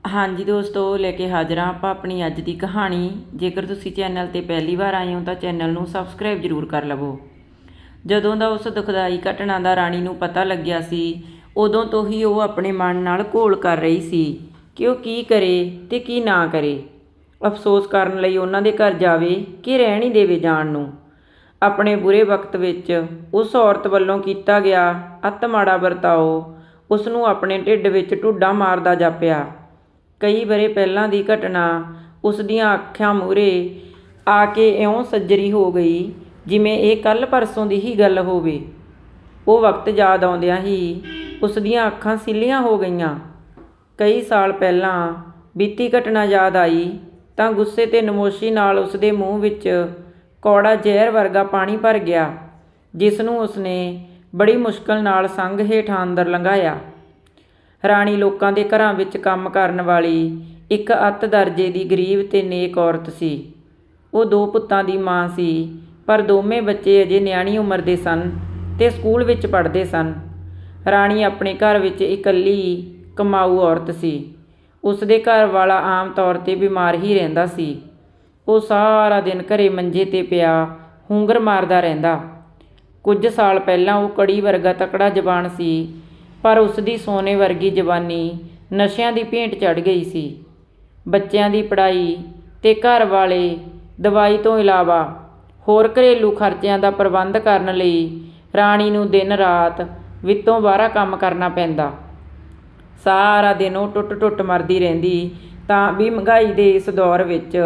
ਹਾਂਜੀ ਦੋਸਤੋ, ਲੈ ਕੇ ਹਾਜ਼ਰ ਹਾਂ ਆਪਾਂ ਆਪਣੀ ਅੱਜ ਦੀ ਕਹਾਣੀ। ਜੇਕਰ ਤੁਸੀਂ ਚੈਨਲ 'ਤੇ ਪਹਿਲੀ ਵਾਰ ਆਏ ਹੋ ਤਾਂ ਚੈਨਲ ਨੂੰ ਸਬਸਕ੍ਰਾਈਬ ਜ਼ਰੂਰ ਕਰ ਲਵੋ। ਜਦੋਂ ਦਾ ਉਸ ਦੁਖਦਾਈ ਘਟਨਾ ਦਾ ਰਾਣੀ ਨੂੰ ਪਤਾ ਲੱਗਿਆ ਸੀ, ਉਦੋਂ ਤੋਂ ਹੀ ਉਹ ਆਪਣੇ ਮਨ ਨਾਲ ਘੋਲ ਕਰ ਰਹੀ ਸੀ ਕਿ ਉਹ ਕੀ ਕਰੇ ਤੇ ਕੀ ਨਾ ਕਰੇ। ਅਫਸੋਸ ਕਰਨ ਲਈ ਉਹਨਾਂ ਦੇ ਘਰ ਜਾਵੇ ਕਿ ਰਹਿਣ ਹੀ ਦੇਵੇ ਜਾਣ ਨੂੰ। ਆਪਣੇ ਬੁਰੇ ਵਕਤ ਵਿੱਚ ਉਸ ਔਰਤ ਵੱਲੋਂ ਕੀਤਾ ਗਿਆ ਅਤਿ ਮਾੜਾ ਵਰਤਾਓ ਉਸ ਨੂੰ ਆਪਣੇ ਢਿੱਡ ਵਿੱਚ ਢੁੱਡਾਂ ਮਾਰਦਾ ਜਾਪਿਆ। ਕਈ ਵਰ੍ਹੇ ਪਹਿਲਾਂ ਦੀ ਘਟਨਾ ਉਸ ਦੀਆਂ ਅੱਖਾਂ ਮੂਹਰੇ ਆ ਕੇ ਇਉਂ ਸੱਜਰੀ ਹੋ ਗਈ ਜਿਵੇਂ ਇਹ ਕੱਲ੍ਹ ਪਰਸੋਂ ਦੀ ਹੀ ਗੱਲ ਹੋਵੇ। ਉਹ ਵਕਤ ਯਾਦ ਆਉਂਦਿਆਂ ਹੀ ਉਸ ਦੀਆਂ ਅੱਖਾਂ ਸਿੱਲੀਆਂ ਹੋ ਗਈਆਂ। ਕਈ ਸਾਲ ਪਹਿਲਾਂ ਬੀਤੀ ਘਟਨਾ ਯਾਦ ਆਈ ਤਾਂ ਗੁੱਸੇ ਤੇ ਨਮੋਸ਼ੀ ਨਾਲ ਉਸ ਦੇ ਮੂੰਹ ਵਿੱਚ ਕੌੜਾ ਜ਼ਹਿਰ ਵਰਗਾ ਪਾਣੀ ਭਰ ਗਿਆ, ਜਿਸ ਨੂੰ ਉਸਨੇ ਬੜੀ ਮੁਸ਼ਕਲ ਨਾਲ ਸੰਘ ਹੇਠਾਂ ਅੰਦਰ ਲੰਘਾਇਆ। ਰਾਣੀ ਲੋਕਾਂ ਦੇ ਘਰਾਂ ਵਿੱਚ ਕੰਮ ਕਰਨ ਵਾਲੀ ਇੱਕ ਅੱਤ ਦਰਜੇ ਦੀ ਗਰੀਬ ਤੇ ਨੇਕ ਔਰਤ ਸੀ। ਉਹ 2 ਪੁੱਤਾਂ ਦੀ ਮਾਂ ਸੀ, ਪਰ ਦੋਵੇਂ ਬੱਚੇ ਅਜੇ ਨਿਆਣੀ ਉਮਰ ਦੇ ਸਨ ਤੇ ਸਕੂਲ ਵਿੱਚ ਪੜ੍ਹਦੇ ਸਨ। ਰਾਣੀ ਆਪਣੇ ਘਰ ਵਿੱਚ ਇਕੱਲੀ ਕਮਾਊ ਔਰਤ ਸੀ। ਉਸ ਦੇ ਘਰ ਵਾਲਾ ਆਮ ਤੌਰ 'ਤੇ ਬਿਮਾਰ ਹੀ ਰਹਿੰਦਾ ਸੀ। ਉਹ ਸਾਰਾ ਦਿਨ ਘਰੇ ਮੰਜੇ 'ਤੇ ਪਿਆ ਹੁੰਗਰ ਮਾਰਦਾ ਰਹਿੰਦਾ। ਕੁਝ ਸਾਲ ਪਹਿਲਾਂ ਉਹ ਕੜੀ ਵਰਗਾ ਤਕੜਾ ਜਵਾਨ ਸੀ, ਪਰ ਉਸ ਦੀ ਸੋਨੇ ਵਰਗੀ ਜਵਾਨੀ ਨਸ਼ਿਆਂ ਦੀ ਭੇਂਟ ਚੜ੍ਹ ਗਈ ਸੀ। ਬੱਚਿਆਂ ਦੀ ਪੜ੍ਹਾਈ ਤੇ ਘਰ ਵਾਲੇ ਦਵਾਈ ਤੋਂ ਇਲਾਵਾ ਹੋਰ ਘਰੇਲੂ ਖਰਚਿਆਂ ਦਾ ਪ੍ਰਬੰਧ ਕਰਨ ਲਈ ਰਾਣੀ ਨੂੰ ਦਿਨ ਰਾਤ ਵਿੱਤੋਂ ਬਾਹਰਾ ਕੰਮ ਕਰਨਾ ਪੈਂਦਾ। ਸਾਰਾ ਦਿਨ ਉਹ ਟੁੱਟ ਮਰਦੀ ਰਹਿੰਦੀ ਤਾਂ ਵੀ ਮਹਿੰਗਾਈ ਦੇ ਇਸ ਦੌਰ ਵਿੱਚ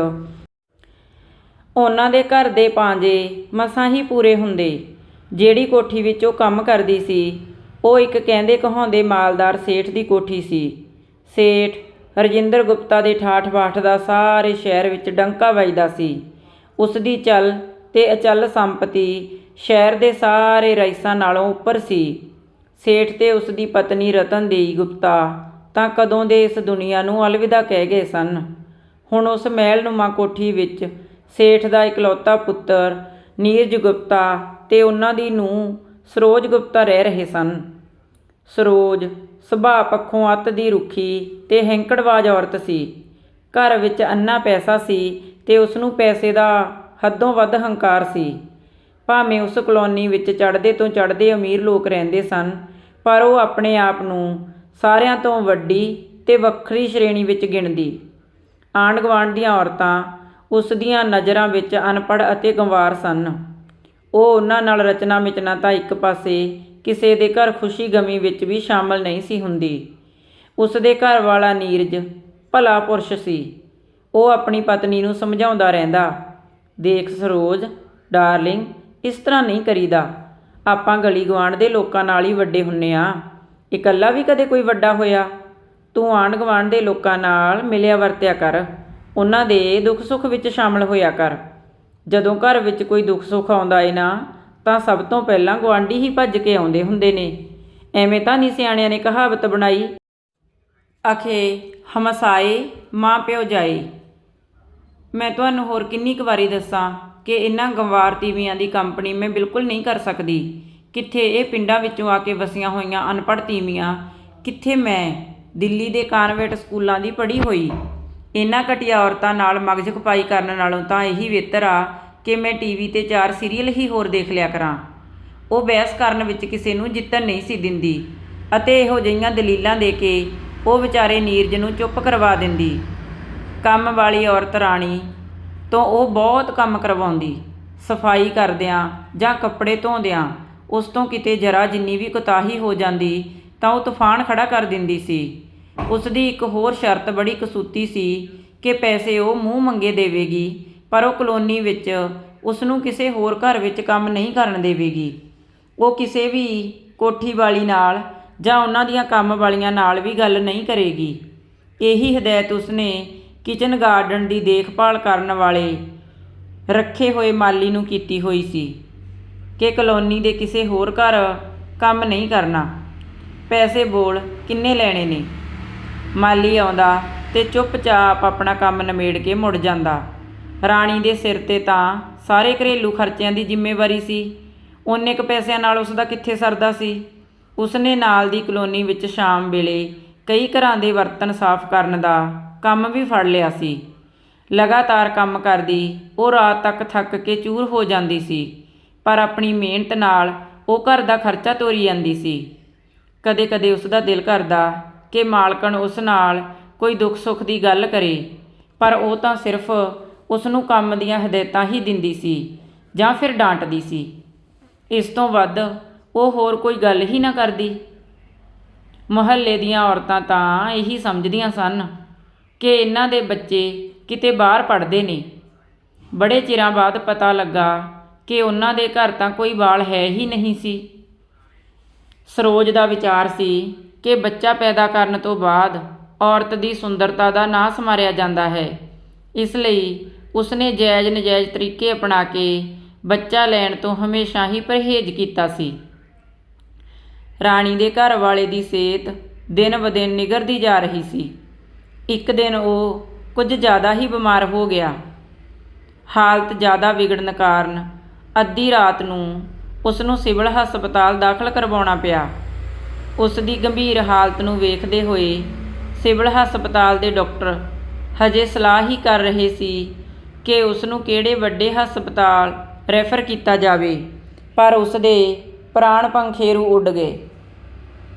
ਉਹਨਾਂ ਦੇ ਘਰ ਦੇ ਪਾਂਜੇ ਮਸਾਂ ਹੀ ਪੂਰੇ ਹੁੰਦੇ। ਜਿਹੜੀ ਕੋਠੀ ਵਿੱਚ ਉਹ ਕੰਮ ਕਰਦੀ ਸੀ, ਉਹ ਇੱਕ ਕਹਿੰਦੇ ਕਹਾਉਂਦੇ ਮਾਲਦਾਰ ਸੇਠ ਦੀ ਕੋਠੀ ਸੀ। ਸੇਠ ਰਜਿੰਦਰ ਗੁਪਤਾ ਦੇ ਠਾਠ ਬਾਠ ਦਾ ਸਾਰੇ ਸ਼ਹਿਰ ਵਿੱਚ ਡੰਕਾ ਵੱਜਦਾ ਸੀ। ਉਸ ਦੀ ਚਲ ਤੇ ਅਚਲ ਸੰਪਤੀ ਸ਼ਹਿਰ ਦੇ ਸਾਰੇ ਰਈਸਾਂ ਨਾਲੋਂ ਉੱਪਰ ਸੀ। ਸੇਠ ਤੇ ਉਸ ਦੀ ਪਤਨੀ ਰਤਨਦੇਈ ਗੁਪਤਾ ਤਾਂ ਕਦੋਂ ਦੇ ਇਸ ਦੁਨੀਆ ਨੂੰ ਅਲਵਿਦਾ ਕਹਿ ਗਏ ਸਨ। ਹੁਣ ਉਸ ਮਹਿਲਨੁਮਾ ਕੋਠੀ ਵਿੱਚ ਸੇਠ ਦਾ ਇਕਲੌਤਾ ਪੁੱਤਰ ਨੀਰਜ ਗੁਪਤਾ ਤੇ ਉਹਨਾਂ ਦੀ ਨੂੰਹ ਸਰੋਜ ਗੁਪਤਾ ਰਹਿ ਰਹੇ ਸਨ। ਸਰੋਜ ਸੁਭਾਅ ਪੱਖੋਂ ਅੱਤ ਦੀ ਰੁੱਖੀ ਤੇ ਹੈਂਕੜਬਾਜ਼ ਔਰਤ ਸੀ। ਘਰ ਵਿੱਚ ਅੰਨਾ ਪੈਸਾ ਸੀ ਤੇ ਉਸ ਨੂੰ ਪੈਸੇ ਦਾ ਹੱਦੋਂ ਵੱਧ ਹੰਕਾਰ ਸੀ। ਭਾਵੇਂ ਉਸ ਕਲੋਨੀ ਵਿੱਚ ਚੜ੍ਹਦੇ ਤੋਂ ਚੜ੍ਹਦੇ ਅਮੀਰ ਲੋਕ ਰਹਿੰਦੇ ਸਨ, ਪਰ ਉਹ ਆਪਣੇ ਆਪ ਨੂੰ ਸਾਰਿਆਂ ਤੋਂ ਵੱਡੀ ਤੇ ਵੱਖਰੀ ਸ਼੍ਰੇਣੀ ਵਿੱਚ ਗਿਣਦੀ। ਆਂਢ ਗੁਆਂਢ ਦੀਆਂ ਔਰਤਾਂ ਉਸ ਦੀਆਂ ਨਜ਼ਰਾਂ ਵਿੱਚ ਅਨਪੜ੍ਹ ਅਤੇ ਗੰਵਾਰ ਸਨ। ਉਹ ਉਹਨਾਂ ਨਾਲ ਰਚਨਾ ਮਿਚਨਾ ਤਾਂ ਇੱਕ ਪਾਸੇ, ਕਿਸੇ ਦੇ ਘਰ ਖੁਸ਼ੀ ਗਮੀ ਵਿੱਚ ਵੀ ਸ਼ਾਮਲ ਨਹੀਂ ਸੀ ਹੁੰਦੀ। ਉਸ ਦੇ ਘਰ ਵਾਲਾ ਨੀਰਜ ਭਲਾ ਪੁਰਸ਼ ਸੀ। ਉਹ ਆਪਣੀ ਪਤਨੀ ਨੂੰ ਸਮਝਾਉਂਦਾ ਰਹਿੰਦਾ, ਦੇਖ ਸਰੋਜ ਡਾਰਲਿੰਗ, ਇਸ ਤਰ੍ਹਾਂ ਨਹੀਂ ਕਰੀਦਾ। ਆਪਾਂ ਗਲੀ ਗੁਆਂਢ ਦੇ ਲੋਕਾਂ ਨਾਲ ਹੀ ਵੱਡੇ ਹੁੰਨੇ ਆ, ਇਕੱਲਾ ਵੀ ਕਦੇ ਕੋਈ ਵੱਡਾ ਹੋਇਆ। ਤੂੰ ਆਂਢ ਗੁਆਂਢ ਦੇ ਲੋਕਾਂ ਨਾਲ ਮਿਲਿਆ ਵਰਤਿਆ ਕਰ, ਉਹਨਾਂ ਦੇ ਦੁੱਖ ਸੁੱਖ ਵਿੱਚ ਸ਼ਾਮਲ ਹੋਇਆ ਕਰ। ਜਦੋਂ ਘਰ ਵਿੱਚ ਕੋਈ ਦੁੱਖ ਸੁੱਖ ਆਉਂਦਾ ਏ ਨਾ, ਤਾਂ ਸਭ ਤੋਂ ਪਹਿਲਾਂ ਗੁਆਂਢੀ ਹੀ ਭੱਜ ਕੇ ਆਉਂਦੇ ਹੁੰਦੇ ਨੇ। ਐਵੇਂ ਤਾਂ ਨਹੀਂ ਸਿਆਣਿਆਂ ਨੇ ਕਹਾਵਤ ਬਣਾਈ, ਅਖੇ ਹਮਸਾਏ ਮਾਂ ਪਿਓ ਜਾਏ। ਮੈਂ ਤੁਹਾਨੂੰ ਹੋਰ ਕਿੰਨੀ ਕੁ ਵਾਰੀ ਦੱਸਾਂ ਕਿ ਇਹਨਾਂ ਗੰਵਾਰ ਤੀਵੀਆਂ ਦੀ ਕੰਪਨੀ ਮੈਂ ਬਿਲਕੁਲ ਨਹੀਂ ਕਰ ਸਕਦੀ। ਕਿੱਥੇ ਇਹ ਪਿੰਡਾਂ ਵਿੱਚੋਂ ਆ ਕੇ ਵਸੀਆਂ ਹੋਈਆਂ ਅਨਪੜ੍ਹ ਤੀਵੀਆਂ, ਕਿੱਥੇ ਮੈਂ ਦਿੱਲੀ ਦੇ ਕਾਨਵੈਂਟ ਸਕੂਲਾਂ ਦੀ ਪੜ੍ਹੀ ਹੋਈ। ਇਹਨਾਂ ਘਟੀਆ ਔਰਤਾਂ ਨਾਲ ਮਗਜ ਖਪਾਈ ਕਰਨ ਨਾਲੋਂ ਤਾਂ ਇਹੀ ਬਿਹਤਰ ਆ ਕਿ ਮੈਂ ਟੀਵੀ 'ਤੇ 4 ਸੀਰੀਅਲ ਹੀ ਹੋਰ ਦੇਖ ਲਿਆ ਕਰਾਂ। ਉਹ ਬਹਿਸ ਕਰਨ ਵਿੱਚ ਕਿਸੇ ਨੂੰ ਜਿੱਤਣ ਨਹੀਂ ਸੀ ਦਿੰਦੀ ਅਤੇ ਇਹੋ ਜਿਹੀਆਂ ਦਲੀਲਾਂ ਦੇ ਕੇ ਉਹ ਵਿਚਾਰੇ ਨੀਰਜ ਨੂੰ ਚੁੱਪ ਕਰਵਾ ਦਿੰਦੀ। ਕੰਮ ਵਾਲੀ ਔਰਤ ਰਾਣੀ ਤੋਂ ਉਹ ਬਹੁਤ ਕੰਮ ਕਰਵਾਉਂਦੀ। ਸਫਾਈ ਕਰਦਿਆਂ ਜਾਂ ਕੱਪੜੇ ਧੋਂਦਿਆਂ ਉਸ ਤੋਂ ਕਿਤੇ ਜਰਾ ਜਿੰਨੀ ਵੀ ਕੁਤਾਹੀ ਹੋ ਜਾਂਦੀ ਤਾਂ ਉਹ ਤੂਫਾਨ ਖੜਾ ਕਰ ਦਿੰਦੀ ਸੀ। ਉਸ ਦੀ ਇੱਕ ਹੋਰ ਸ਼ਰਤ ਬੜੀ ਕਸੂਤੀ ਸੀ ਕਿ ਪੈਸੇ ਉਹ ਮੂੰਹ ਮੰਗੇ ਦੇਵੇਗੀ, ਪਰ ਉਹ ਕਲੋਨੀ ਵਿੱਚ ਉਸ ਨੂੰ ਕਿਸੇ ਹੋਰ ਘਰ ਵਿੱਚ ਕੰਮ ਨਹੀਂ ਕਰਨ ਦੇਵੇਗੀ। ਉਹ ਕਿਸੇ ਵੀ ਕੋਠੀ ਵਾਲੀ ਨਾਲ ਜਾਂ ਉਹਨਾਂ ਦੀਆਂ ਕੰਮ ਵਾਲੀਆਂ ਨਾਲ ਵੀ ਗੱਲ ਨਹੀਂ ਕਰੇਗੀ। ਇਹੀ ਹਦਾਇਤ ਉਸਨੇ ਕਿਚਨ ਗਾਰਡਨ ਦੀ ਦੇਖਭਾਲ ਕਰਨ ਵਾਲੇ ਰੱਖੇ ਹੋਏ ਮਾਲੀ ਨੂੰ ਕੀਤੀ ਹੋਈ ਸੀ ਕਿ ਕਲੋਨੀ ਦੇ ਕਿਸੇ ਹੋਰ ਘਰ ਕੰਮ ਨਹੀਂ ਕਰਨਾ। ਪੈਸੇ ਬੋਲ ਕਿੰਨੇ ਲੈਣੇ ਨੇ। ਮਾਲੀ ਆਉਂਦਾ ਤੇ ਚੁੱਪਚਾਪ ਆਪਣਾ ਕੰਮ ਨਿਬੇੜ ਕੇ ਮੁੜ ਜਾਂਦਾ। ਰਾਣੀ ਦੇ ਸਿਰ 'ਤੇ ਤਾਂ ਸਾਰੇ ਘਰੇਲੂ ਖਰਚਿਆਂ ਦੀ ਜ਼ਿੰਮੇਵਾਰੀ ਸੀ। ਓਨੇ ਕੁ ਪੈਸਿਆਂ ਨਾਲ ਉਸ ਦਾ ਕਿੱਥੇ ਸਰਦਾ ਸੀ। ਉਸਨੇ ਨਾਲ ਦੀ ਕਲੋਨੀ ਵਿੱਚ ਸ਼ਾਮ ਵੇਲੇ ਕਈ ਘਰਾਂ ਦੇ ਬਰਤਨ ਸਾਫ਼ ਕਰਨ ਦਾ ਕੰਮ ਵੀ ਫੜ ਲਿਆ ਸੀ। ਲਗਾਤਾਰ ਕੰਮ ਕਰਦੀ ਉਹ ਰਾਤ ਤੱਕ ਥੱਕ ਕੇ ਚੂਰ ਹੋ ਜਾਂਦੀ ਸੀ, ਪਰ ਆਪਣੀ ਮਿਹਨਤ ਨਾਲ ਉਹ ਘਰ ਦਾ ਖਰਚਾ ਤੋਰੀ ਜਾਂਦੀ ਸੀ। ਕਦੇ ਕਦੇ ਉਸ ਦਾ ਦਿਲ ਕਰਦਾ ਕਿ ਮਾਲਕਣ ਉਸ ਨਾਲ ਕੋਈ ਦੁੱਖ ਸੁੱਖ ਦੀ ਗੱਲ ਕਰੇ, ਪਰ ਉਹ ਤਾਂ ਸਿਰਫ ਉਸ ਨੂੰ ਕੰਮ ਦੀਆਂ ਹਦਾਇਤਾਂ ਹੀ ਦਿੰਦੀ ਸੀ ਜਾਂ ਫਿਰ ਡਾਂਟਦੀ ਸੀ। ਇਸ ਤੋਂ ਵੱਧ ਉਹ ਹੋਰ ਕੋਈ ਗੱਲ ਹੀ ਨਾ ਕਰਦੀ। ਮੁਹੱਲੇ ਦੀਆਂ ਔਰਤਾਂ ਤਾਂ ਇਹੀ ਸਮਝਦੀਆਂ ਸਨ ਕਿ ਇਹਨਾਂ ਦੇ ਬੱਚੇ ਕਿਤੇ ਬਾਹਰ ਪੜ੍ਹਦੇ ਨੇ। ਬੜੇ ਚਿਰਾਂ ਬਾਅਦ ਪਤਾ ਲੱਗਾ ਕਿ ਉਹਨਾਂ ਦੇ ਘਰ ਤਾਂ ਕੋਈ ਬਾਲ ਹੈ ਹੀ ਨਹੀਂ ਸੀ। ਸਰੋਜ ਦਾ ਵਿਚਾਰ ਸੀ ਕਿ ਬੱਚਾ ਪੈਦਾ ਕਰਨ ਤੋਂ ਬਾਅਦ ਔਰਤ ਦੀ ਸੁੰਦਰਤਾ ਦਾ ਨਾਸ ਮਾਰਿਆ ਜਾਂਦਾ ਹੈ। ਇਸ ਲਈ ਉਸਨੇ ਜਾਇਜ਼ ਨਜਾਇਜ਼ ਤਰੀਕੇ ਅਪਣਾ ਕੇ ਬੱਚਾ ਲੈਣ ਤੋਂ ਹਮੇਸ਼ਾ ਹੀ ਪਰਹੇਜ਼ ਕੀਤਾ ਸੀ। ਰਾਣੀ ਦੇ ਘਰ ਵਾਲੇ ਦੀ ਸਿਹਤ ਦਿਨ ਬ ਦਿਨ ਨਿਗਰਦੀ ਜਾ ਰਹੀ ਸੀ। ਇੱਕ ਦਿਨ ਉਹ ਕੁਝ ਜ਼ਿਆਦਾ ਹੀ ਬਿਮਾਰ ਹੋ ਗਿਆ। ਹਾਲਤ ਜ਼ਿਆਦਾ ਵਿਗੜਨ ਕਾਰਨ ਅੱਧੀ ਰਾਤ ਨੂੰ ਉਸ ਨੂੰ ਸਿਵਲ ਹਸਪਤਾਲ ਦਾਖਲ ਕਰਵਾਉਣਾ ਪਿਆ। ਉਸ ਦੀ ਗੰਭੀਰ ਹਾਲਤ ਨੂੰ ਵੇਖਦੇ ਹੋਏ ਸਿਵਲ ਹਸਪਤਾਲ ਦੇ ਡਾਕਟਰ ਹਜੇ ਸਲਾਹ ਹੀ ਕਰ ਰਹੇ ਸੀ ਕਿ ਉਸ ਨੂੰ ਕਿਹੜੇ ਵੱਡੇ ਹਸਪਤਾਲ ਰੈਫਰ ਕੀਤਾ ਜਾਵੇ, ਪਰ ਉਸ ਦੇ ਪ੍ਰਾਣ ਪੰਖੇਰੂ ਉੱਡ ਗਏ।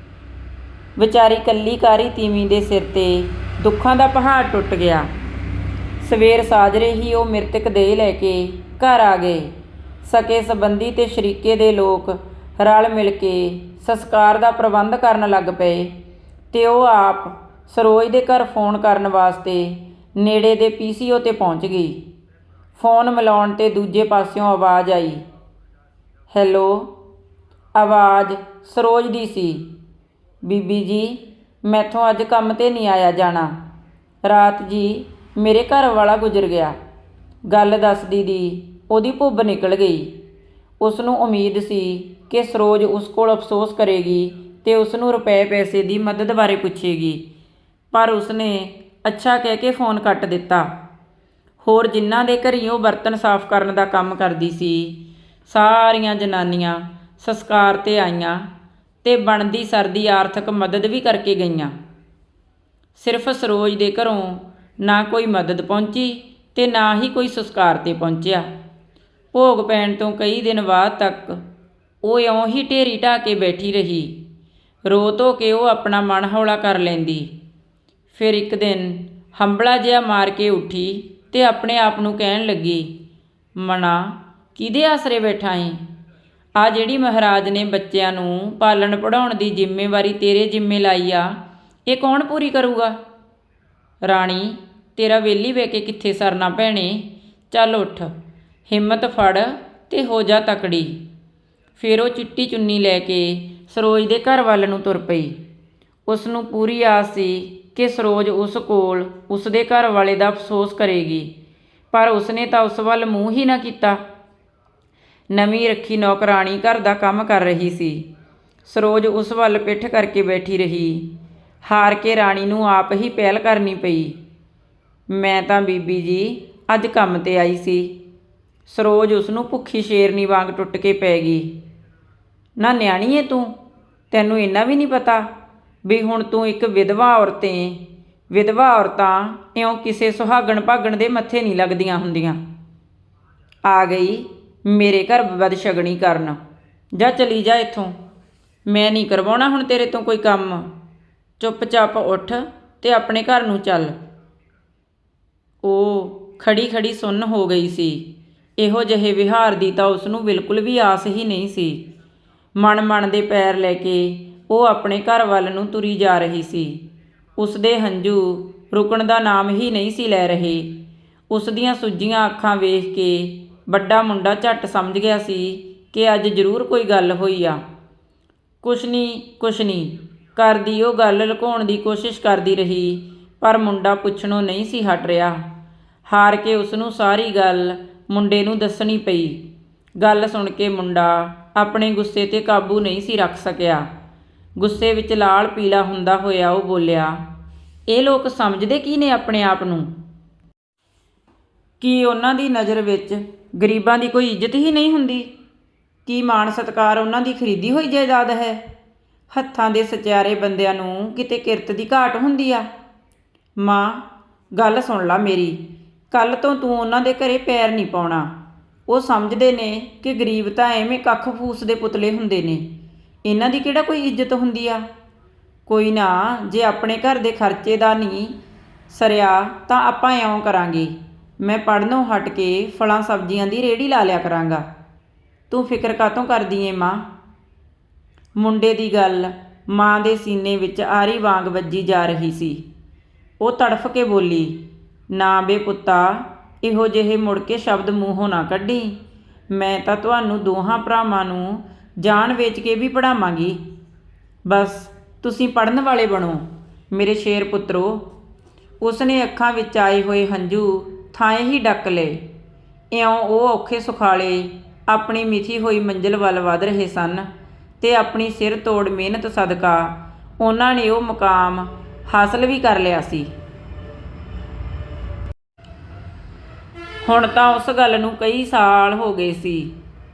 ਵਿਚਾਰੀ ਕੱਲੀ ਕਾਰੀ ਤੀਵੀਂ ਦੇ ਸਿਰ 'ਤੇ ਦੁੱਖਾਂ ਦਾ ਪਹਾੜ ਟੁੱਟ ਗਿਆ। ਸਵੇਰ ਸਾਜਰੇ ਹੀ ਉਹ ਮ੍ਰਿਤਕ ਦੇਹ ਲੈ ਕੇ ਘਰ ਆ ਗਏ। ਸਕੇ ਸੰਬੰਧੀ ਤੇ ਸ਼ਰੀਕੇ ਦੇ ਲੋਕ ਰਲ ਮਿਲ ਕੇ ਸੰਸਕਾਰ ਦਾ ਪ੍ਰਬੰਧ ਕਰਨ ਲੱਗ ਪਏ ਤੇ ਉਹ ਆਪ ਸਰੋਜ ਦੇ ਘਰ ਫੋਨ ਕਰਨ ਵਾਸਤੇ ਨੇੜੇ ਦੇ PCO ਤੇ ਪਹੁੰਚ ਗਈ। ਫੋਨ ਮਿਲਾਉਣ ਤੇ ਦੂਜੇ ਪਾਸਿਓਂ ਆਵਾਜ਼ ਆਈ। ਹੈਲੋ। ਆਵਾਜ਼ ਸਰੋਜ ਦੀ ਸੀ। ਬੀਬੀ ਜੀ, ਮੈਥੋਂ ਅੱਜ ਕੰਮ 'ਤੇ ਨਹੀਂ ਆਇਆ ਜਾਣਾ। ਰਾਤ ਜੀ ਮੇਰੇ ਘਰ ਵਾਲਾ ਗੁਜ਼ਰ ਗਿਆ। ਗੱਲ ਦੱਸਦੀ ਦੀ ਉਹਦੀ ਭੁੱਬ ਨਿਕਲ ਗਈ। ਉਸ ਨੂੰ ਉਮੀਦ ਸੀ ਕਿ ਸਰੋਜ ਉਸ ਕੋਲ ਅਫਸੋਸ ਕਰੇਗੀ ਤੇ ਉਸ ਨੂੰ ਰੁਪਏ ਪੈਸੇ ਦੀ ਮਦਦ ਬਾਰੇ ਪੁੱਛੇਗੀ, ਪਰ ਉਸਨੇ ਅੱਛਾ ਕਹਿ ਕੇ ਫੋਨ ਕੱਟ ਦਿੱਤਾ। ਹੋਰ ਜਿਨ੍ਹਾਂ ਦੇ ਘਰੀਂ ਉਹ ਬਰਤਨ ਸਾਫ਼ ਕਰਨ ਦਾ ਕੰਮ ਕਰਦੀ ਸੀ, ਸਾਰੀਆਂ ਜਨਾਨੀਆਂ ਸੰਸਕਾਰ 'ਤੇ ਆਈਆਂ ਤੇ ਬਣਦੀ ਸਰਦੀ ਆਰਥਿਕ ਮਦਦ ਵੀ ਕਰਕੇ ਗਈਆਂ। ਸਿਰਫ ਸਰੋਜ ਦੇ ਘਰੋਂ ਨਾ ਕੋਈ ਮਦਦ ਪਹੁੰਚੀ ਤੇ ਨਾ ਹੀ ਕੋਈ ਸੰਸਕਾਰ 'ਤੇ ਪਹੁੰਚਿਆ। ਭੋਗ ਪੈਣ ਤੋਂ ਕਈ ਦਿਨ ਬਾਅਦ ਤੱਕ ਉਹ ਇਉਂ ਹੀ ਢੇਰੀ ਢਾਹ ਕੇ ਬੈਠੀ ਰਹੀ। ਰੋ ਧੋ ਕੇ ਉਹ ਆਪਣਾ ਮਨ ਹੌਲਾ ਕਰ ਲੈਂਦੀ। ਫਿਰ ਇੱਕ ਦਿਨ ਹੰਬਲਾ ਜਿਹਾ ਮਾਰ ਕੇ ਉੱਠੀ ਤੇ ਆਪਣੇ ਆਪ ਨੂੰ ਕਹਿਣ ਲੱਗੀ, ਮਨਾ ਕਿਹਦੇ ਆਸਰੇ ਬੈਠਾ ਏਂ? ਆ ਜਿਹੜੀ ਮਹਾਰਾਜ ਨੇ ਬੱਚਿਆਂ ਨੂੰ ਪਾਲਣ ਪੜ੍ਹਾਉਣ ਦੀ ਜ਼ਿੰਮੇਵਾਰੀ ਤੇਰੇ ਜ਼ਿੰਮੇ ਲਾਈ ਆ, ਇਹ ਕੌਣ ਪੂਰੀ ਕਰੂਗਾ? ਰਾਣੀ, ਤੇਰਾ ਵਿਹਲੀ ਬਹਿ ਕੇ ਕਿੱਥੇ ਸਰਨਾ ਭੈਣੇ। ਚੱਲ ਉੱਠ, ਹਿੰਮਤ ਫੜ ਤੇ ਹੋ ਜਾ ਤਕੜੀ। ਫਿਰ ਉਹ ਚਿੱਟੀ ਚੁੰਨੀ ਲੈ ਕੇ ਸਰੋਜ ਦੇ ਘਰ ਵੱਲ ਨੂੰ ਤੁਰ ਪਈ। ਉਸ ਨੂੰ ਪੂਰੀ ਆਸ ਸੀ ਕਿ ਸਰੋਜ ਉਸ ਕੋਲ ਉਸ ਦੇ ਘਰ ਵਾਲੇ ਦਾ ਅਫਸੋਸ ਕਰੇਗੀ, ਪਰ ਉਸਨੇ ਤਾਂ ਉਸ ਵੱਲ ਮੂੰਹ ਹੀ ਨਾ ਕੀਤਾ। ਨਵੀਂ ਰੱਖੀ ਨੌਕਰਾਣੀ ਘਰ ਦਾ ਕੰਮ ਕਰ ਰਹੀ ਸੀ। ਸਰੋਜ ਉਸ ਵੱਲ ਪਿੱਠ ਕਰਕੇ ਬੈਠੀ ਰਹੀ। ਹਾਰ ਕੇ ਰਾਣੀ ਨੂੰ ਆਪ ਹੀ ਪਹਿਲ ਕਰਨੀ ਪਈ। ਮੈਂ ਤਾਂ ਬੀਬੀ ਜੀ ਅੱਜ ਕੰਮ 'ਤੇ ਆਈ ਸੀ। ਸਰੋਜ ਉਸ ਨੂੰ ਭੁੱਖੀ ਸ਼ੇਰਨੀ ਵਾਂਗ ਟੁੱਟ ਕੇ ਪੈ ਗਈ। ਨਾ ਨਿਆਣੀ ਏ ਤੂੰ? ਤੈਨੂੰ ਇੰਨਾ ਵੀ ਨਹੀਂ ਪਤਾ ਵੀ ਹੁਣ ਤੂੰ ਇੱਕ ਵਿਧਵਾ ਔਰਤ ਏਂ। ਵਿਧਵਾ ਔਰਤਾਂ ਇਉਂ ਕਿਸੇ ਸੁਹਾਗਣ ਭਾਗਣ ਦੇ ਮੱਥੇ ਨਹੀਂ ਲੱਗਦੀਆਂ ਹੁੰਦੀਆਂ। ਆ ਗਈ ਮੇਰੇ ਘਰ ਬਦਸ਼ਗਨੀ ਕਰਨ। ਜਾ ਚਲੀ ਜਾ ਇੱਥੋਂ। ਮੈਂ ਨਹੀਂ ਕਰਵਾਉਣਾ ਹੁਣ ਤੇਰੇ ਤੋਂ ਕੋਈ ਕੰਮ। ਚੁੱਪਚਾਪ ਉੱਠ ਤੇ ਆਪਣੇ ਘਰ ਨੂੰ ਚੱਲ। ਉਹ ਖੜੀ ਖੜੀ ਸੁੰਨ ਹੋ ਗਈ ਸੀ। ਇਹੋ ਜਿਹੇ ਵਿਹਾਰ ਦੀ ਤਾਂ ਉਸ ਨੂੰ ਬਿਲਕੁਲ ਵੀ ਆਸ ਹੀ ਨਹੀਂ ਸੀ। ਮਣ ਦੇ ਪੈਰ ਲੈ ਕੇ ਉਹ ਆਪਣੇ ਘਰ ਵੱਲ ਨੂੰ ਤੁਰੀ ਜਾ ਰਹੀ ਸੀ। ਉਸ ਦੇ ਹੰਝੂ ਰੁਕਣ ਦਾ ਨਾਮ ਹੀ ਨਹੀਂ ਸੀ ਲੈ ਰਹੇ। ਉਸ ਦੀਆਂ ਸੁੱਜੀਆਂ ਅੱਖਾਂ ਵੇਖ ਕੇ ਵੱਡਾ ਮੁੰਡਾ ਝੱਟ ਸਮਝ ਗਿਆ ਸੀ ਕਿ ਅੱਜ ਜ਼ਰੂਰ ਕੋਈ ਗੱਲ ਹੋਈ ਆ। ਕੁਛ ਨਹੀਂ ਕਰਦੀ ਉਹ ਗੱਲ ਲੁਕਾਉਣ ਦੀ ਕੋਸ਼ਿਸ਼ ਕਰਦੀ ਰਹੀ, ਪਰ ਮੁੰਡਾ ਪੁੱਛਣੋਂ ਨਹੀਂ ਸੀ ਹਟ ਰਿਹਾ। ਹਾਰ ਕੇ ਉਸ ਨੂੰ ਸਾਰੀ ਗੱਲ ਮੁੰਡੇ ਨੂੰ ਦੱਸਣੀ ਪਈ। ਗੱਲ ਸੁਣ ਕੇ ਮੁੰਡਾ ਆਪਣੇ ਗੁੱਸੇ 'ਤੇ ਕਾਬੂ ਨਹੀਂ ਸੀ ਰੱਖ ਸਕਿਆ। ਗੁੱਸੇ ਵਿੱਚ ਲਾਲ ਪੀਲਾ ਹੁੰਦਾ ਹੋਇਆ ਉਹ ਬੋਲਿਆ, ਇਹ ਲੋਕ ਸਮਝਦੇ ਕੀ ਨੇ ਆਪਣੇ ਆਪ ਨੂੰ? ਕੀ ਉਹਨਾਂ ਦੀ ਨਜ਼ਰ ਵਿੱਚ ਗਰੀਬਾਂ ਦੀ ਕੋਈ ਇੱਜ਼ਤ ਹੀ ਨਹੀਂ ਹੁੰਦੀ? ਕੀ ਮਾਣ ਸਤਿਕਾਰ ਉਹਨਾਂ ਦੀ ਖਰੀਦੀ ਹੋਈ ਜਾਇਦਾਦ ਹੈ? ਹੱਥਾਂ ਦੇ ਸਚਿਆਰੇ ਬੰਦਿਆਂ ਨੂੰ ਕਿਤੇ ਕਿਰਤ ਦੀ ਘਾਟ ਹੁੰਦੀ ਆ। ਮਾਂ, ਗੱਲ ਸੁਣ ਲਾ ਮੇਰੀ। ਕੱਲ੍ਹ ਤੋਂ ਤੂੰ ਉਹਨਾਂ ਦੇ ਘਰੇ ਪੈਰ ਨਹੀਂ ਪਾਉਣਾ। ਉਹ ਸਮਝਦੇ ਨੇ ਕਿ ਗਰੀਬ ਤਾਂ ਐਵੇਂ ਕੱਖ ਫੂਸ ਦੇ ਪੁਤਲੇ ਹੁੰਦੇ ਨੇ, ਇਹਨਾਂ ਦੀ ਕਿਹੜਾ ਕੋਈ ਇੱਜ਼ਤ ਹੁੰਦੀ ਆ। ਕੋਈ ਨਾ, ਜੇ ਆਪਣੇ ਘਰ ਦੇ ਖਰਚੇ ਦਾ ਨਹੀਂ ਸਰਿਆ ਤਾਂ ਆਪਾਂ ਇਉਂ ਕਰਾਂਗੇ, ਮੈਂ ਪੜ੍ਹਨੋਂ ਹਟ ਕੇ ਫਲਾਂ ਸਬਜ਼ੀਆਂ ਦੀ ਰੇਹੜੀ ਲਾ ਲਿਆ ਕਰਾਂਗਾ। ਤੂੰ ਫਿਕਰ ਕਾਹਤੋਂ ਕਰਦੀ ਏ ਮਾਂ? ਮੁੰਡੇ ਦੀ ਗੱਲ ਮਾਂ ਦੇ ਸੀਨੇ ਵਿੱਚ ਆਰੀ ਵਾਂਗ ਵੱਜੀ ਜਾ ਰਹੀ ਸੀ। ਉਹ ਤੜਫ ਕੇ ਬੋਲੀ, ਨਾ ਬੇ ਪੁੱਤਾ, ਇਹੋ ਜਿਹੇ ਮੁੜ ਕੇ ਸ਼ਬਦ ਮੂੰਹੋਂ ਨਾ ਕੱਢੀ। ਮੈਂ ਤਾਂ ਤੁਹਾਨੂੰ ਦੋਹਾਂ ਭਰਾਵਾਂ ਨੂੰ ਜਾਨ ਵੇਚ ਕੇ ਵੀ ਪੜ੍ਹਾਵਾਂਗੀ। ਬਸ ਤੁਸੀਂ ਪੜ੍ਹਨ ਵਾਲੇ ਬਣੋ ਮੇਰੇ ਸ਼ੇਰ ਪੁੱਤਰੋ। ਉਸਨੇ ਅੱਖਾਂ ਵਿੱਚ ਆਏ ਹੋਏ ਹੰਝੂ ਥਾਂਏ ਹੀ ਡੱਕ ਲਏ। ਇਉਂ ਉਹ ਔਖੇ ਸੁਖਾਲੇ ਆਪਣੀ ਮਿਥੀ ਹੋਈ ਮੰਜ਼ਿਲ ਵੱਲ ਵਧ ਰਹੇ ਸਨ ਤੇ ਆਪਣੀ ਸਿਰ ਤੋੜ ਮਿਹਨਤ ਸਦਕਾ ਉਹਨਾਂ ਨੇ ਉਹ ਮੁਕਾਮ ਹਾਸਲ ਵੀ ਕਰ ਲਿਆ ਸੀ। ਹੁਣ ਤਾਂ ਉਸ ਗੱਲ ਨੂੰ ਕਈ ਸਾਲ ਹੋ ਗਏ ਸੀ।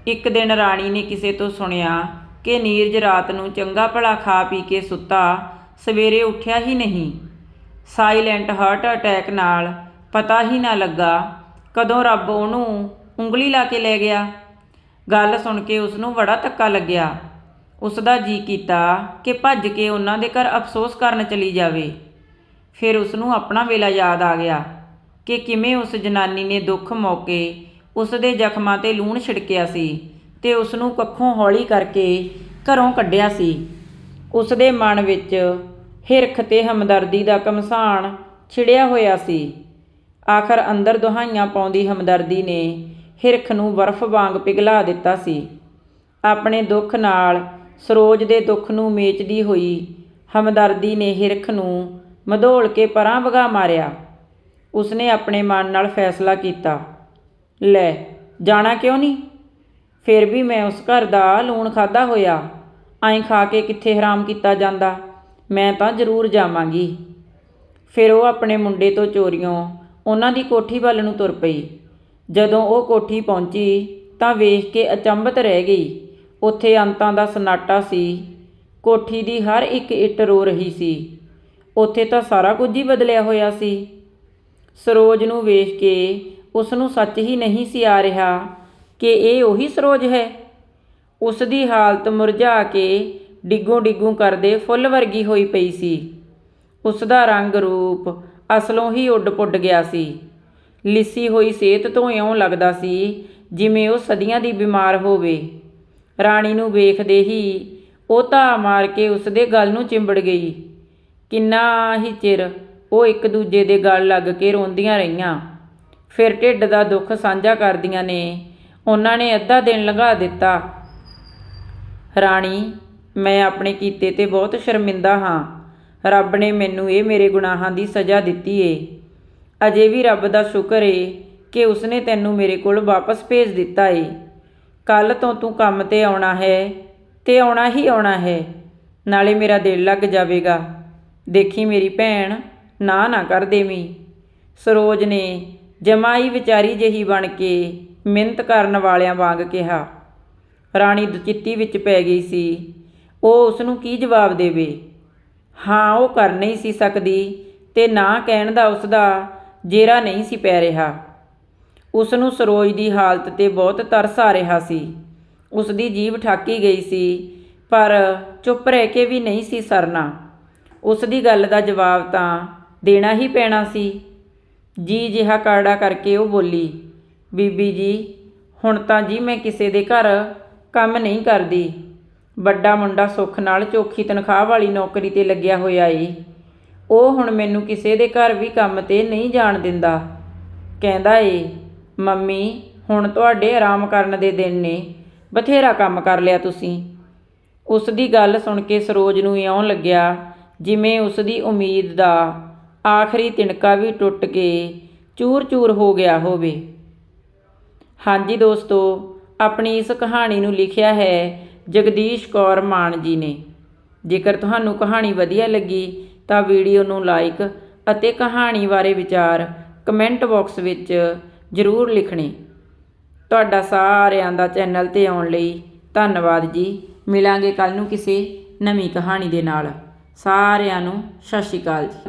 ਇੱਕ ਦਿਨ ਰਾਣੀ ਨੇ ਕਿਸੇ ਤੋਂ ਸੁਣਿਆ ਕਿ ਨੀਰਜ ਰਾਤ ਨੂੰ ਚੰਗਾ ਭਲਾ ਖਾ ਪੀ ਕੇ ਸੁੱਤਾ, ਸਵੇਰੇ ਉੱਠਿਆ ਹੀ ਨਹੀਂ। ਸਾਈਲੈਂਟ ਹਾਰਟ ਅਟੈਕ ਨਾਲ ਪਤਾ ਹੀ ਨਾ ਲੱਗਾ ਕਦੋਂ ਰੱਬ ਉਹਨੂੰ ਉਂਗਲੀ ਲਾ ਕੇ ਲੈ ਗਿਆ। ਗੱਲ ਸੁਣ ਕੇ ਉਸਨੂੰ ਬੜਾ ਧੱਕਾ ਲੱਗਿਆ। ਉਸਦਾ ਜੀ ਕੀਤਾ ਕਿ ਭੱਜ ਕੇ ਉਹਨਾਂ ਦੇ ਘਰ ਅਫਸੋਸ ਕਰਨ ਚਲੀ ਜਾਵੇ। ਫਿਰ ਉਸਨੂੰ ਆਪਣਾ ਵੇਲਾ ਯਾਦ ਆ ਗਿਆ ਕਿ ਕਿਵੇਂ ਉਸ ਜਨਾਨੀ ਨੇ ਦੁੱਖ ਮੌਕੇ ਉਸ ਦੇ ਜ਼ਖਮਾਂ 'ਤੇ ਲੂਣ ਛਿੜਕਿਆ ਸੀ ਤੇ ਉਸਨੂੰ ਕੱਖੋਂ ਹੌਲੀ ਕਰਕੇ ਘਰੋਂ ਕੱਢਿਆ ਸੀ। ਉਸ ਦੇ ਮਨ ਵਿੱਚ ਹਿਰਖ ਤੇ ਹਮਦਰਦੀ ਦਾ ਘਮਸਾਨ ਛਿੜਿਆ ਹੋਇਆ ਸੀ। ਆਖਰ ਅੰਦਰ ਦੁਹਾਈਆਂ ਪਾਉਂਦੀ ਹਮਦਰਦੀ ਨੇ ਹਿਰਖ ਨੂੰ ਬਰਫ਼ ਵਾਂਗ ਪਿਘਲਾ ਦਿੱਤਾ ਸੀ। ਆਪਣੇ ਦੁੱਖ ਨਾਲ ਸਰੋਜ ਦੇ ਦੁੱਖ ਨੂੰ ਮੇਚਦੀ ਹੋਈ ਹਮਦਰਦੀ ਨੇ ਹਿਰਖ ਨੂੰ ਮਧੋਲ ਕੇ ਪਰਾਂ ਵਗਾ ਮਾਰਿਆ। ਉਸਨੇ ਆਪਣੇ ਮਨ ਨਾਲ ਫੈਸਲਾ ਕੀਤਾ, ਲੈ ਜਾਣਾ ਕਿਉਂ ਨਹੀਂ? ਫਿਰ ਵੀ ਮੈਂ ਉਸ ਘਰ ਦਾ ਲੂਣ ਖਾਧਾ ਹੋਇਆ, ਐਂ ਖਾ ਕੇ ਕਿੱਥੇ ਹਰਾਮ ਕੀਤਾ ਜਾਂਦਾ। ਮੈਂ ਤਾਂ ਜ਼ਰੂਰ ਜਾਵਾਂਗੀ। ਫਿਰ ਉਹ ਆਪਣੇ ਮੁੰਡੇ ਤੋਂ ਚੋਰੀਓਂ ਉਹਨਾਂ ਦੀ ਕੋਠੀ ਵੱਲ ਨੂੰ ਤੁਰ ਪਈ। ਜਦੋਂ ਉਹ ਕੋਠੀ ਪਹੁੰਚੀ ਤਾਂ ਵੇਖ ਕੇ ਅਚੰਭਤ ਰਹਿ ਗਈ। ਉੱਥੇ ਅੰਤਾਂ ਦਾ ਸਨਾਟਾ ਸੀ। ਕੋਠੀ ਦੀ ਹਰ ਇੱਕ ਇੱਟ ਰੋ ਰਹੀ ਸੀ। ਉੱਥੇ ਤਾਂ ਸਾਰਾ ਕੁਝ ਹੀ ਬਦਲਿਆ ਹੋਇਆ ਸੀ। ਸਰੋਜ ਨੂੰ ਵੇਖ ਕੇ ਉਸ ਨੂੰ ਸੱਚ ਹੀ ਨਹੀਂ ਸੀ ਆ ਰਿਹਾ ਕਿ ਇਹ ਉਹੀ ਸਰੋਜ ਹੈ। ਉਸ ਦੀ ਹਾਲਤ ਮੁਰਝਾ ਕੇ ਡਿੱਗੂ ਡਿੱਗੂ ਕਰਦੇ ਫੁੱਲ ਵਰਗੀ ਹੋਈ ਪਈ ਸੀ। ਉਸ ਦਾ ਰੰਗ ਰੂਪ ਅਸਲੋਂ ਹੀ ਉੱਡ ਪੁੱਡ ਗਿਆ ਸੀ। ਲਿੱਸੀ ਹੋਈ ਸਿਹਤ ਤੋਂ ਇਉਂ ਲੱਗਦਾ ਸੀ ਜਿਵੇਂ ਉਹ ਸਦੀਆਂ ਦੀ ਬਿਮਾਰ ਹੋਵੇ। ਰਾਣੀ ਨੂੰ ਵੇਖਦੇ ਹੀ ਉਹ ਧਾਹ ਮਾਰ ਕੇ ਉਸ ਦੇ ਗਲ ਨੂੰ ਚਿੰਬੜ ਗਈ। ਕਿੰਨਾ ਹੀ ਚਿਰ ਉਹ ਇੱਕ ਦੂਜੇ ਦੇ ਗਲ ਲੱਗ ਕੇ ਰੋਂਦੀਆਂ ਰਹੀਆਂ। ਫਿਰ ਢਿੱਡ ਦਾ ਦੁੱਖ ਸਾਂਝਾ ਕਰਦੀਆਂ ਨੇ ਉਹਨਾਂ ਨੇ ਅੱਧਾ ਦਿਨ ਲੰਘਾ ਦਿੱਤਾ। ਰਾਣੀ, ਮੈਂ ਆਪਣੇ ਕੀਤੇ 'ਤੇ ਬਹੁਤ ਸ਼ਰਮਿੰਦਾ ਹਾਂ। ਰੱਬ ਨੇ ਮੈਨੂੰ ਇਹ ਮੇਰੇ ਗੁਨਾਹਾਂ ਦੀ ਸਜ਼ਾ ਦਿੱਤੀ ਏ। ਅਜੇ ਵੀ ਰੱਬ ਦਾ ਸ਼ੁਕਰ ਏ ਕਿ ਉਸਨੇ ਤੈਨੂੰ ਮੇਰੇ ਕੋਲ ਵਾਪਸ ਭੇਜ ਦਿੱਤਾ ਏ। ਕੱਲ੍ਹ ਤੋਂ ਤੂੰ ਕੰਮ 'ਤੇ ਆਉਣਾ ਹੈ ਤੇ ਆਉਣਾ ਹੀ ਆਉਣਾ ਹੈ। ਨਾਲੇ ਮੇਰਾ ਦਿਲ ਲੱਗ ਜਾਵੇਗਾ। ਦੇਖੀ ਮੇਰੀ ਭੈਣ, ਨਾ ਕਰ ਦੇਵੀਂ। ਸਰੋਜ ਨੇ ਜਮਾਈ ਵਿਚਾਰੀ ਜਿਹੀ ਬਣ ਕੇ ਮਿੰਨਤ ਕਰਨ ਵਾਲਿਆਂ ਵਾਂਗ ਕਿਹਾ। ਰਾਣੀ ਦੁਚਿੱਤੀ ਵਿੱਚ ਪੈ ਗਈ ਸੀ। ਉਹ ਉਸ ਨੂੰ ਕੀ ਜਵਾਬ ਦੇਵੇ? ਹਾਂ, ਉਹ ਕਰ ਨਹੀਂ ਸੀ ਸਕਦੀ ਤੇ ਨਾ ਕਹਿਣ ਦਾ ਉਸਦਾ ਜੇਰਾ ਨਹੀਂ ਸੀ ਪੈ ਰਿਹਾ। ਉਸ ਨੂੰ ਸਰੋਜ ਦੀ ਹਾਲਤ 'ਤੇ ਬਹੁਤ ਤਰਸ ਆ ਰਿਹਾ ਸੀ। ਉਸ ਦੀ ਜੀਭ ਠਾਕੀ ਗਈ ਸੀ, ਪਰ ਚੁੱਪ ਰਹਿ ਕੇ ਵੀ ਨਹੀਂ ਸੀ ਸਰਨਾ। ਉਸ ਦੀ ਗੱਲ ਦਾ ਜਵਾਬ ਤਾਂ ਦੇਣਾ ਹੀ ਪੈਣਾ ਸੀ। ਜੀ ਜਿਹਾ ਕਰੜਾ ਕਰਕੇ ਉਹ ਬੋਲੀ, ਬੀਬੀ ਜੀ, ਹੁਣ ਤਾਂ ਜੀ ਮੈਂ ਕਿਸੇ ਦੇ ਘਰ ਕੰਮ ਨਹੀਂ ਕਰਦੀ। ਵੱਡਾ ਮੁੰਡਾ ਸੁੱਖ ਨਾਲ ਚੋਖੀ ਤਨਖਾਹ ਵਾਲੀ ਨੌਕਰੀ 'ਤੇ ਲੱਗਿਆ ਹੋਇਆ ਏ। ਉਹ ਹੁਣ ਮੈਨੂੰ ਕਿਸੇ ਦੇ ਘਰ ਵੀ ਕੰਮ 'ਤੇ ਨਹੀਂ ਜਾਣ ਦਿੰਦਾ। ਕਹਿੰਦਾ ਏ, ਮੰਮੀ, ਹੁਣ ਤੁਹਾਡੇ ਆਰਾਮ ਕਰਨ ਦੇ ਦਿਨ ਨੇ, ਬਥੇਰਾ ਕੰਮ ਕਰ ਲਿਆ ਤੁਸੀਂ। ਉਸ ਦੀ ਗੱਲ ਸੁਣ ਕੇ ਸਰੋਜ ਨੂੰ ਇਉਂ ਲੱਗਿਆ ਜਿਵੇਂ ਉਸ ਦੀ ਉਮੀਦ ਦਾ ਆਖਰੀ ਤਿਣਕਾ ਵੀ ਟੁੱਟ ਕੇ ਚੂਰ ਚੂਰ ਹੋ ਗਿਆ ਹੋਵੇ। ਹਾਂਜੀ ਦੋਸਤੋ, ਆਪਣੀ ਇਸ ਕਹਾਣੀ ਨੂੰ ਲਿਖਿਆ ਹੈ ਜਗਦੀਸ਼ ਕੌਰ ਮਾਨ ਜੀ ਨੇ। ਜੇਕਰ ਤੁਹਾਨੂੰ ਕਹਾਣੀ ਵਧੀਆ ਲੱਗੀ ਤਾਂ ਵੀਡੀਓ ਨੂੰ ਲਾਈਕ ਅਤੇ ਕਹਾਣੀ ਬਾਰੇ ਵਿਚਾਰ ਕਮੈਂਟ ਬਾਕਸ ਵਿੱਚ ਜ਼ਰੂਰ ਲਿਖਣੇ। ਤੁਹਾਡਾ ਸਾਰਿਆਂ ਦਾ ਚੈਨਲ 'ਤੇ ਆਉਣ ਲਈ ਧੰਨਵਾਦ ਜੀ। ਮਿਲਾਂਗੇ ਕੱਲ੍ਹ ਨੂੰ ਕਿਸੇ ਨਵੀਂ ਕਹਾਣੀ ਦੇ ਨਾਲ। ਸਾਰਿਆਂ ਨੂੰ ਸਤਿ ਸ਼੍ਰੀ ਅਕਾਲ ਜੀ।